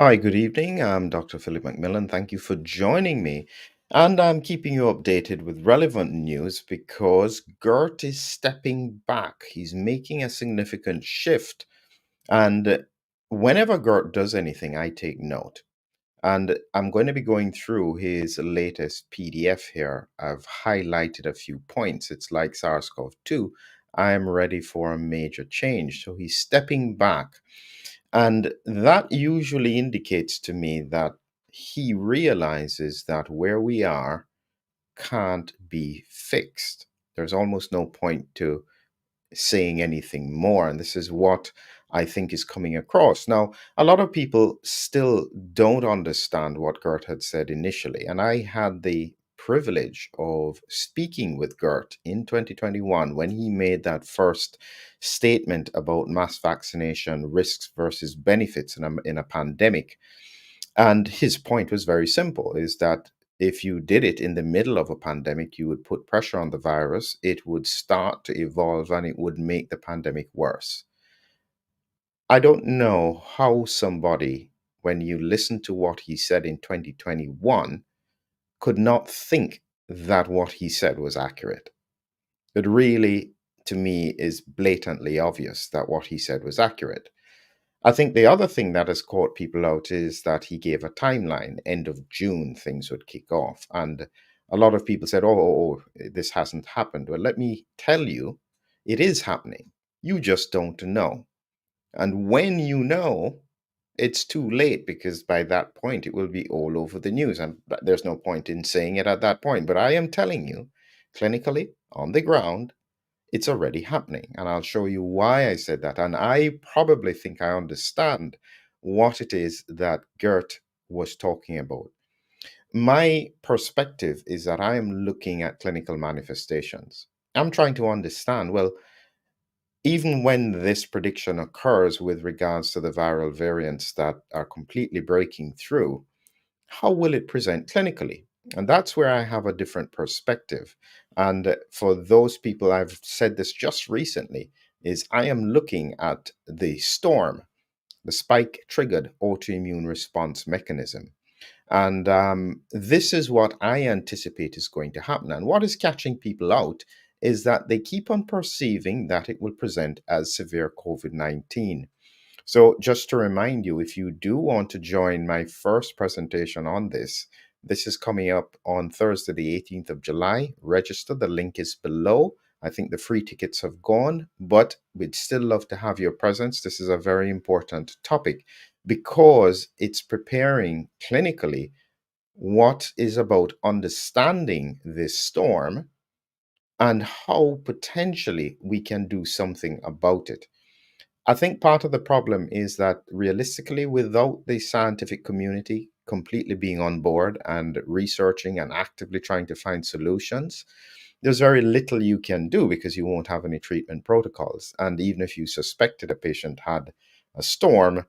Hi, good evening. I'm Dr. Philip McMillan. Thank you for joining me. And I'm keeping you updated with relevant news because Gert is stepping back. He's making a significant shift. And whenever Gert does anything, I take note. And I'm going to be going through his latest PDF here. I've highlighted a few points. It's like SARS-CoV-2. I am ready for a major change. So he's stepping back, and that usually indicates to me that he realizes that where we are can't be fixed. There's almost no point to saying anything more. And this is what I think is coming across. Now, a lot of people still don't understand what Gert had said initially. And I had the privilege of speaking with Gert in 2021 when he made that first statement about mass vaccination risks versus benefits in a pandemic. And his point was very simple, is that if you did it in the middle of a pandemic, you would put pressure on the virus, it would start to evolve, and it would make the pandemic worse. I don't know how somebody, when you listen to what he said in 2021, could not think that what he said was accurate. It really, to me, is blatantly obvious that what he said was accurate. I think the other thing that has caught people out is that he gave a timeline. End of June, things would kick off. And a lot of people said, this hasn't happened. Well, let me tell you, it is happening. You just don't know. And when you know, it's too late, because by that point, it will be all over the news. And there's no point in saying it at that point. But I am telling you, clinically, on the ground, it's already happening. And I'll show you why I said that. And I probably think I understand what it is that Gert was talking about. My perspective is that I am looking at clinical manifestations. I'm trying to understand, well, even when this prediction occurs with regards to the viral variants that are completely breaking through, how will it present clinically? And that's where I have a different perspective. And for those people, I've said this just recently, is I am looking at the storm, the spike triggered autoimmune response mechanism. And this is what I anticipate is going to happen. And what is catching people out is that they keep on perceiving that it will present as severe COVID-19. So, just to remind you, if you do want to join my first presentation on this, this is coming up on Thursday, the 18th of July. Register. The link is below. I think the free tickets have gone, but we'd still love to have your presence. This is a very important topic because it's preparing clinically what is about understanding this storm and how potentially we can do something about it. I think part of the problem is that realistically, without the scientific community completely being on board and researching and actively trying to find solutions, there's very little you can do because you won't have any treatment protocols. And even if you suspected a patient had a storm,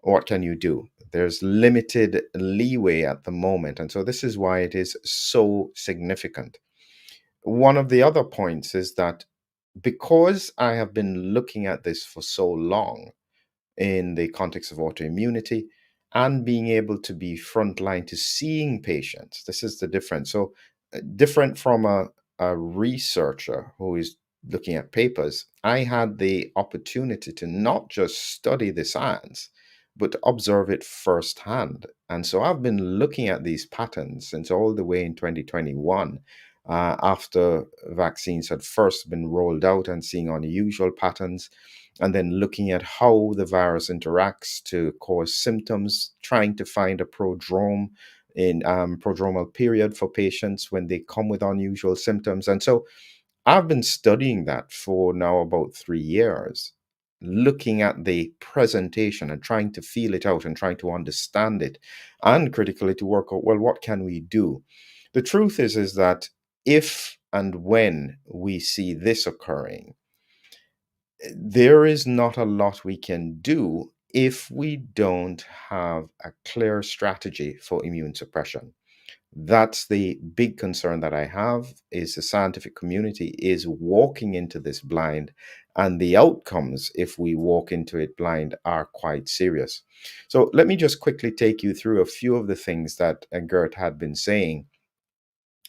what can you do? There's limited leeway at the moment. And so this is why it is so significant. One of the other points is that because I have been looking at this for so long in the context of autoimmunity and being able to be frontline to seeing patients, this is the difference. So, different from a researcher who is looking at papers, I had the opportunity to not just study the science, but to observe it firsthand. And so I've been looking at these patterns since all the way in 2021, after vaccines had first been rolled out, and seeing unusual patterns, and then looking at how the virus interacts to cause symptoms, trying to find a prodromal period for patients when they come with unusual symptoms. And so I've been studying that for now about 3 years, looking at the presentation and trying to feel it out and trying to understand it, and critically to work out, well, what can we do? The truth is that if and when we see this occurring, there is not a lot we can do if we don't have a clear strategy for immune suppression. That's the big concern that I have, is the scientific community is walking into this blind, and the outcomes, if we walk into it blind, are quite serious. So let me just quickly take you through a few of the things that Gert had been saying,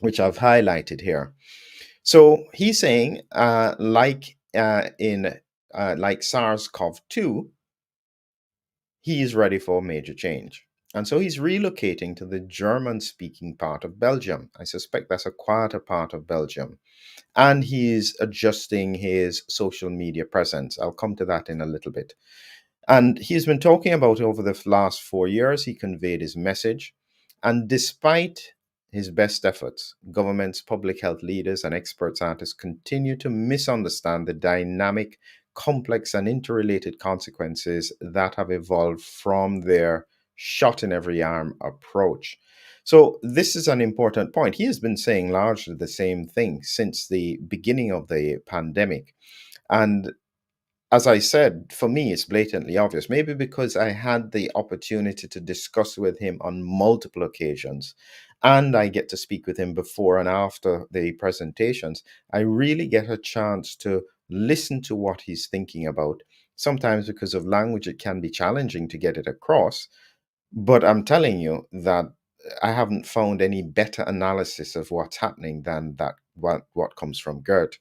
which I've highlighted here. So he's saying, like SARS-CoV-2, he is ready for a major change. And so he's relocating to the German speaking part of Belgium. I suspect that's a quieter part of Belgium. And he's adjusting his social media presence. I'll come to that in a little bit. And he's been talking about over the last 4 years, he conveyed his message. And despite his best efforts, governments, public health leaders, and expert scientists continue to misunderstand the dynamic, complex, and interrelated consequences that have evolved from their shot in every arm approach. So, this is an important point. He has been saying largely the same thing since the beginning of the pandemic. And as I said, for me, it's blatantly obvious. Maybe because I had the opportunity to discuss with him on multiple occasions, and I get to speak with him before and after the presentations, I really get a chance to listen to what he's thinking about. Sometimes, because of language, it can be challenging to get it across. But I'm telling you that I haven't found any better analysis of what's happening than what comes from Gert.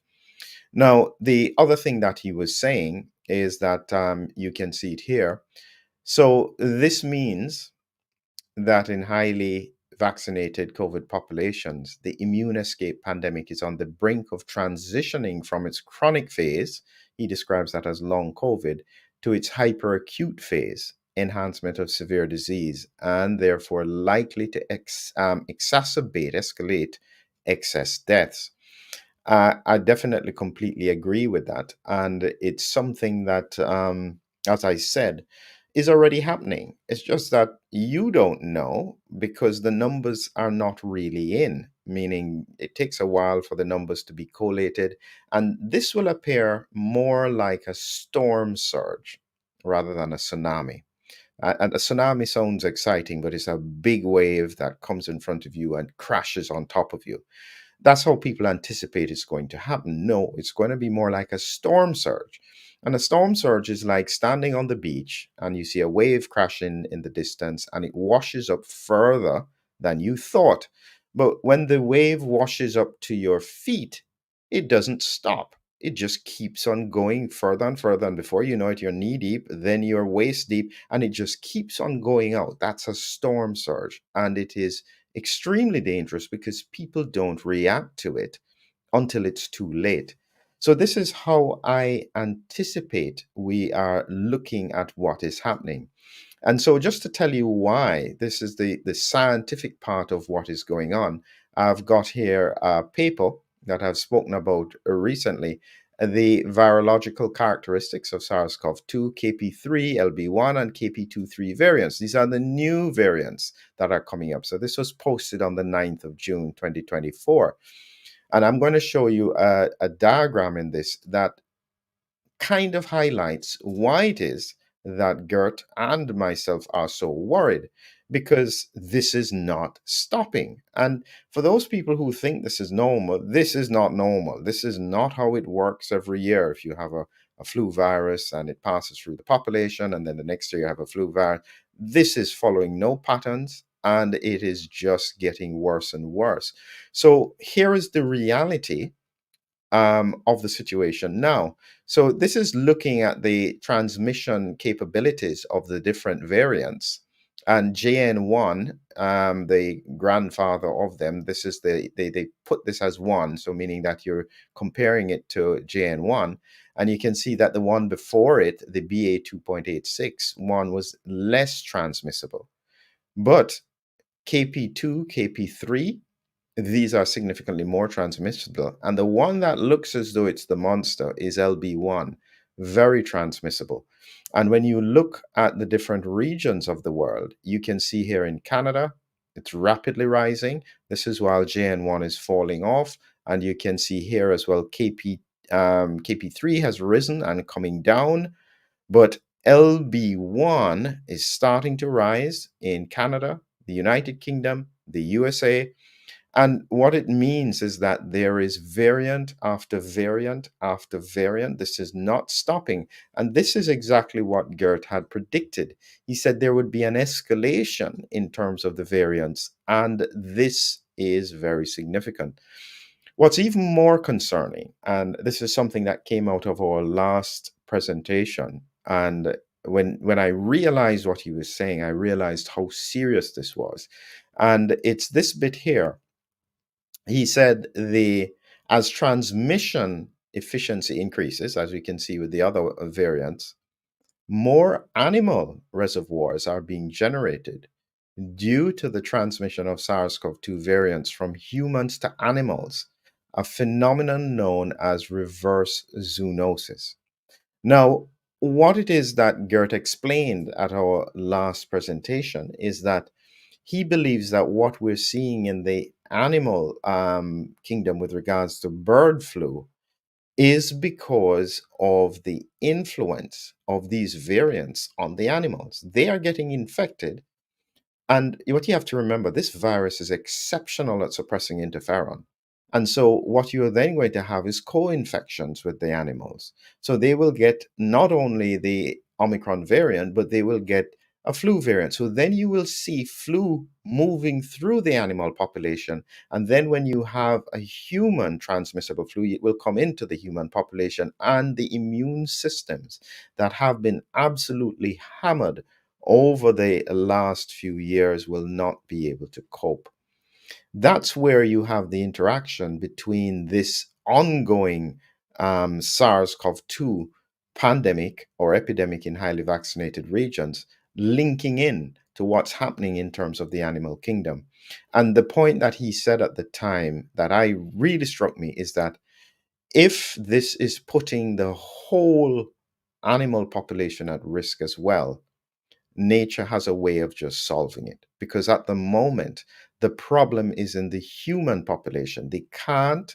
Now, the other thing that he was saying is that you can see it here. So, this means that in highly vaccinated COVID populations, the immune escape pandemic is on the brink of transitioning from its chronic phase, he describes that as long COVID, to its hyperacute phase, enhancement of severe disease, and therefore likely to escalate excess deaths. I definitely completely agree with that. And it's something that, as I said, is already happening. It's just that you don't know because the numbers are not really in, meaning it takes a while for the numbers to be collated. And this will appear more like a storm surge rather than a tsunami. And a tsunami sounds exciting, but it's a big wave that comes in front of you and crashes on top of you. That's how people anticipate it's going to happen. No, it's going to be more like a storm surge. And a storm surge is like standing on the beach and you see a wave crashing in the distance and it washes up further than you thought. But when the wave washes up to your feet, it doesn't stop. It just keeps on going further and further. And before you know it, you're knee deep, then you're waist deep, and it just keeps on going out. That's a storm surge. And it is extremely dangerous because people don't react to it until it's too late. So, this is how I anticipate we are looking at what is happening. And so, just to tell you why, this is the scientific part of what is going on. I've got here a paper that I've spoken about recently, the virological characteristics of SARS-CoV-2, KP3, LB1, and KP23 variants. These are the new variants that are coming up. So this was posted on the 9th of June, 2024. And I'm going to show you a diagram in this that kind of highlights why it is that Gert and myself are so worried, because this is not stopping. And for those people who think this is normal, this is not normal. This is not how it works every year. If you have a flu virus and it passes through the population, and then the next year you have a flu virus, this is following no patterns and it is just getting worse and worse. So here is the reality of the situation now. So this is looking at the transmission capabilities of the different variants. And JN1, the grandfather of them, this is they put this as one, so meaning that you're comparing it to JN1. And you can see that the one before it, the BA 2.86, one was less transmissible. But KP2, KP3, these are significantly more transmissible. And the one that looks as though it's the monster is LB1, very transmissible. And when you look at the different regions of the world, you can see here in Canada, it's rapidly rising. This is while JN1 is falling off. And you can see here as well, KP3 has risen and coming down, but LB1 is starting to rise in Canada, the United Kingdom, the USA. And what it means is that there is variant after variant after variant. This is not stopping. And this is exactly what Geert had predicted. He said there would be an escalation in terms of the variants, and this is very significant. What's even more concerning, and this is something that came out of our last presentation, and when I realized what he was saying, I realized how serious this was. And it's this bit here. He said the as transmission efficiency increases, as we can see with the other variants, more animal reservoirs are being generated due to the transmission of SARS-CoV-2 variants from humans to animals, a phenomenon known as reverse zoonosis. Now, what it is that Gert explained at our last presentation is that he believes that what we're seeing in the animal kingdom with regards to bird flu is because of the influence of these variants on the animals. They are getting infected, and what you have to remember, this virus is exceptional at suppressing interferon. And so, what you're then going to have is co infections with the animals. So, they will get not only the Omicron variant, but they will get a flu variant. So, then you will see flu moving through the animal population. And then, when you have a human transmissible flu, it will come into the human population, and the immune systems that have been absolutely hammered over the last few years will not be able to cope. That's where you have the interaction between this ongoing SARS CoV 2 pandemic or epidemic in highly vaccinated regions linking in to what's happening in terms of the animal kingdom. And the point that he said at the time that I really struck me is that if this is putting the whole animal population at risk as well, nature has a way of just solving it. Because at the moment, the problem is in the human population. They can't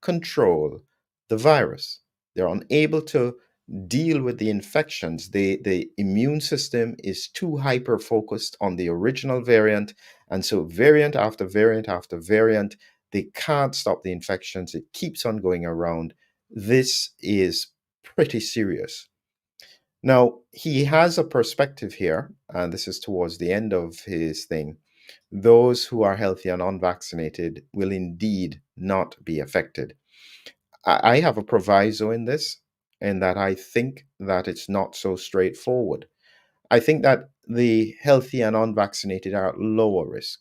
control the virus, they're unable to deal with the infections. The immune system is too hyper focused on the original variant. And so, variant after variant after variant, they can't stop the infections. It keeps on going around. This is pretty serious. Now, he has a perspective here, and this is towards the end of his thing. Those who are healthy and unvaccinated will indeed not be affected. I have a proviso in this, in that I think that it's not so straightforward. I think that the healthy and unvaccinated are at lower risk,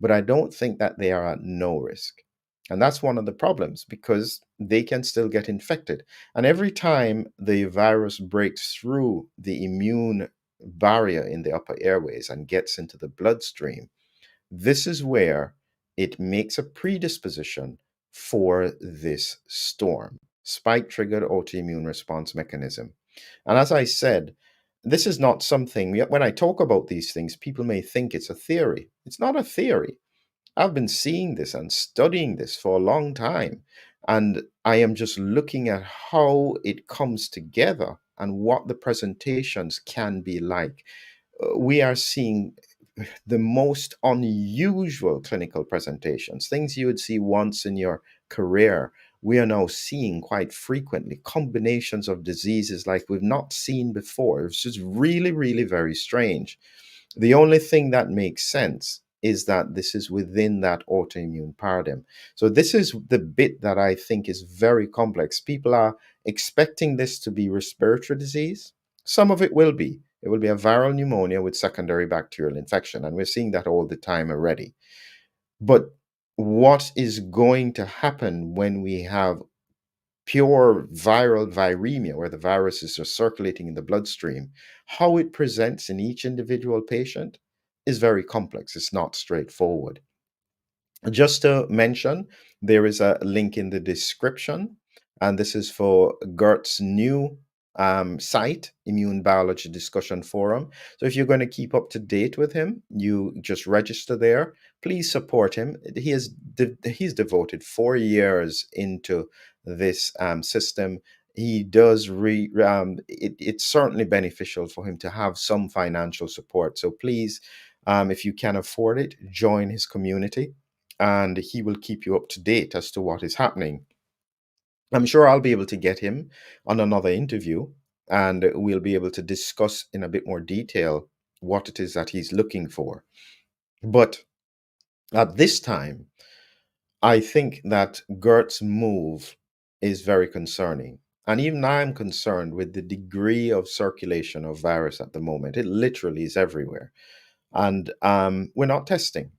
but I don't think that they are at no risk. And that's one of the problems because they can still get infected. And every time the virus breaks through the immune barrier in the upper airways and gets into the bloodstream, this is where it makes a predisposition for this storm, spike triggered autoimmune response mechanism. And as I said, this is not something, when I talk about these things, people may think it's a theory. It's not a theory. I've been seeing this and studying this for a long time. And I am just looking at how it comes together and what the presentations can be like. We are seeing the most unusual clinical presentations, things you would see once in your career. We are now seeing quite frequently combinations of diseases like we've not seen before. It's just really, really very strange. The only thing that makes sense is that this is within that autoimmune paradigm. So, this is the bit that I think is very complex. People are expecting this to be respiratory disease. Some of it will be. It will be a viral pneumonia with secondary bacterial infection. And we're seeing that all the time already. But what is going to happen when we have pure viral viremia, where the viruses are circulating in the bloodstream, how it presents in each individual patient is very complex. It's not straightforward. Just to mention, there is a link in the description, and this is for Gert's new site, Immune Biology Discussion Forum. So if you're going to keep up to date with him, you just register there. Please support him. He's devoted 4 years into this system. He does it's certainly beneficial for him to have some financial support. So please If you can afford it, join his community, and he will keep you up to date as to what is happening. I'm sure I'll be able to get him on another interview, and we'll be able to discuss in a bit more detail what it is that he's looking for. But at this time, I think that Gert's move is very concerning. And even I'm concerned with the degree of circulation of virus at the moment. It literally is everywhere. And we're not testing.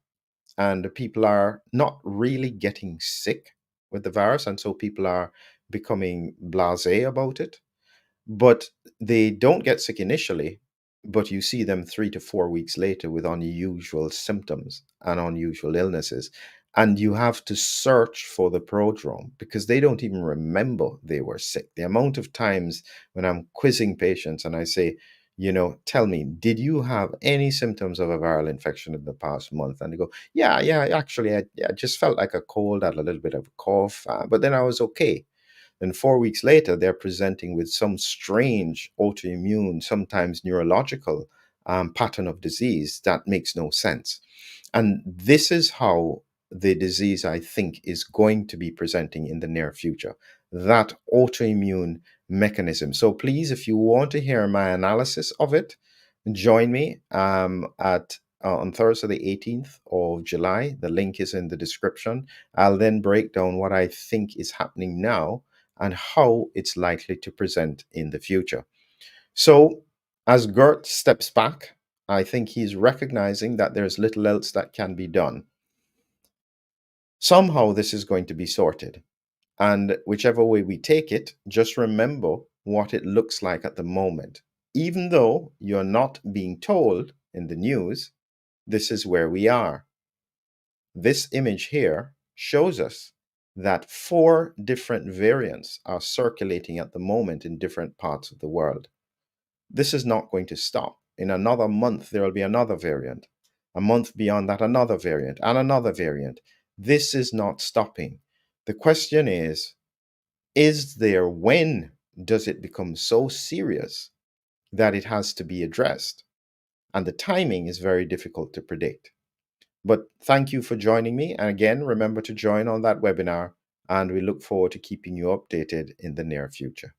And people are not really getting sick with the virus. And so people are becoming blasé about it, but they don't get sick initially, but you see them 3 to 4 weeks later with unusual symptoms and unusual illnesses. And you have to search for the prodrome because they don't even remember they were sick. The amount of times when I'm quizzing patients and I say, tell me, did you have any symptoms of a viral infection in the past month? And they go, yeah, actually, I just felt like a cold, had a little bit of a cough, but then I was okay. Then 4 weeks later, they're presenting with some strange autoimmune, sometimes neurological pattern of disease that makes no sense. And this is how the disease, I think, is going to be presenting in the near future, that autoimmune mechanism. So please, if you want to hear my analysis of it, join me at on Thursday, the 18th of July. The link is in the description. I'll then break down what I think is happening now and how it's likely to present in the future. So, as Gert steps back, I think he's recognizing that there's little else that can be done. Somehow, this is going to be sorted. And whichever way we take it, just remember what it looks like at the moment. Even though you're not being told in the news, this is where we are. This image here shows us that 4 different variants are circulating at the moment in different parts of the world. This is not going to stop. In another month, there will be another variant. A month beyond that, another variant and another variant. This is not stopping. The question when does it become so serious that it has to be addressed? And the timing is very difficult to predict. But thank you for joining me. And again, remember to join on that webinar, and we look forward to keeping you updated in the near future.